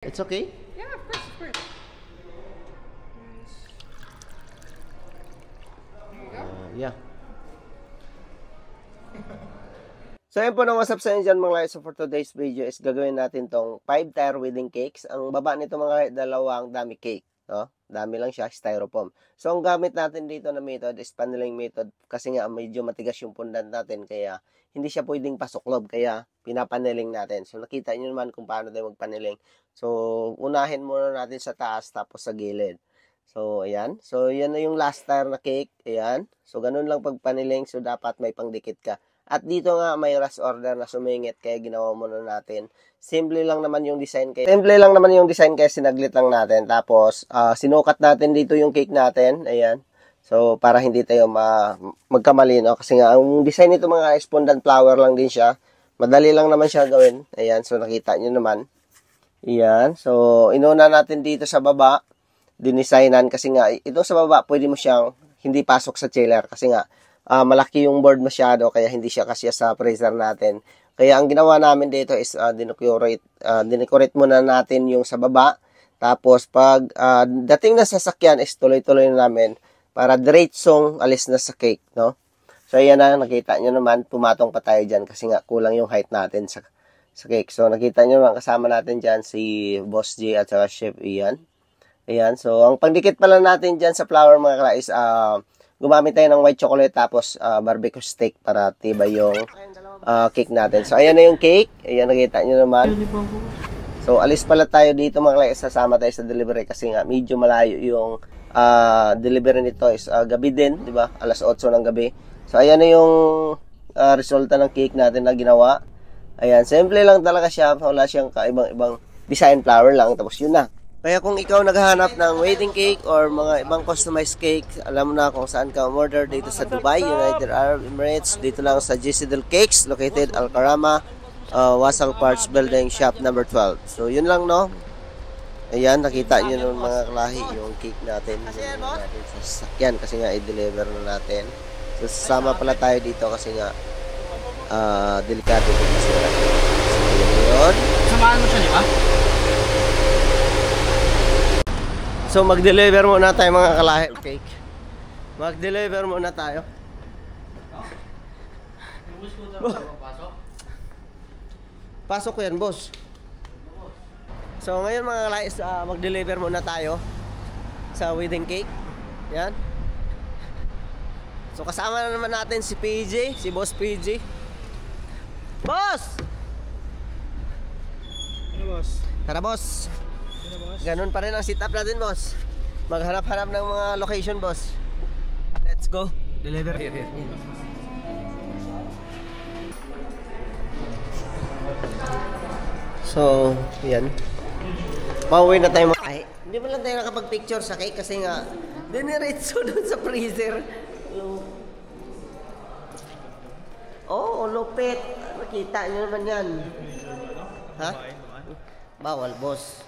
It's okay? Yeah, of course, of course. Yeah. So yun po na what's up sa inyo dyan mga guys. So for today's video is gagawin natin tong 5-tier wedding cakes. Ang baba nito mga guys, dalawang dami cake. No? Dami lang siya, styrofoam. So ang gamit natin dito na method is paneling method kasi nga medyo matigas yung pundan natin kaya hindi siya pwedeng pasoklob kaya pinapaneling natin. So nakita nyo naman kung paano tayo magpaneling. So unahin muna natin sa taas tapos sa gilid. So ayan. So yan na yung last tier na cake. Ayan. So ganun lang pagpaneling. So dapat may pangdikit ka. At dito nga may rush order na sumingit kaya ginawa muna natin. Simple lang naman yung design kaya sinaglit lang natin. Tapos sinukat natin dito yung cake natin. Ayan. So para hindi tayo magkamali, no? Kasi nga ang design nito mga fondant flower lang din siya. Madali lang naman siya gawin. Ayan. So nakita nyo naman. Ayan. So inuna natin dito sa baba. Dinesignan kasi nga ito sa baba pwede mo siyang hindi pasok sa chiller kasi nga malaki yung board masyado kaya hindi siya kasya sa freezer natin. Kaya ang ginawa namin dito is dinecorate muna natin yung sa baba. Tapos pag dating na sasakyan is tuloy-tuloy na namin para diretsong alis na sa cake, no? So ayan na, nakita nyo naman, pumatong pa tayo dyan kasi nga kulang yung height natin sa cake. So nakita nyo naman, kasama natin dyan si Boss J at saka Chef Ian. Ayan, so ang pagdikit pala natin dyan sa flour mga kala is gumamit tayo ng white chocolate tapos barbecue stick para tibay yung cake natin. So ayan na yung cake, ayan nakita nyo naman. So alis pala tayo dito mga kala, sasama tayo sa delivery kasi nga medyo malayo yung delivery nito is gabi din, di ba? Alas 8 ng gabi. So ayan na yung resulta ng cake natin na ginawa. Ayan, simple lang talaga siya, wala siyang kaibang-ibang design flower lang tapos yun na. Kaya kung ikaw naghahanap ng wedding cake or mga ibang customized cake, alam mo na kung saan ka order dito sa Dubai, United Arab Emirates, dito lang sa Jezidel Cakes, located Al Karama, Wasal Parts Building, shop number 12. So yun lang, no? Ayan, nakita nyo ng mga kalahi yung cake natin. Natin sa sasakyan kasi nga i-deliver na natin. So sasama pala tayo dito kasi nga delikado din kasi. So yun. Samahan mo siya, di ba? So mag-deliver muna tayo mga kalahi cake. Mag-deliver muna tayo. Pasok ko yan, boss. So ngayon mga kalahi, mag-deliver muna tayo sa wedding cake. Yan. So kasama na naman natin si PJ, si Boss PJ. Boss! Ano, boss? Tara, boss. Ganun pa rin ang setup natin, boss. Maghanap-hanap ng mga location, boss. Let's go. Deliver. Here. So, yan. Pauwi na tayo. Ay, hindi mo lang tayo nakapag-picture sa cake kasi nga diniretso doon sa freezer. Oh, lupit. Nakita nyo naman yan. Ha? Bawal, boss.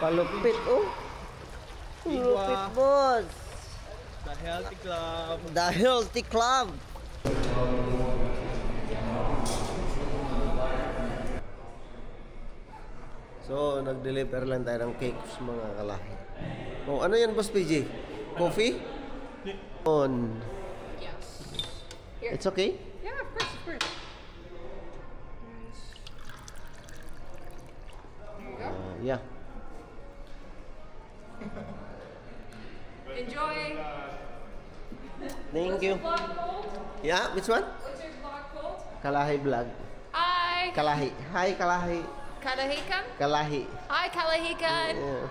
Palupit, oh. Lupit, boss. The Healthy Club. The Healthy Club. So, nag-deliver lang tayo ng cakes mga kalahi. Oh, ano yan, Boss PJ? Coffee? On. Yes. It's okay? Yeah, of course, of course. Yeah. Enjoy. Thank you. Vlog called? Yeah, which one? What's your vlog called? Kalahi vlog. Hi. Kalahi. Hi, Kalahi. Kalahikan? Kalahi. Hi, Kalahikan. Yeah.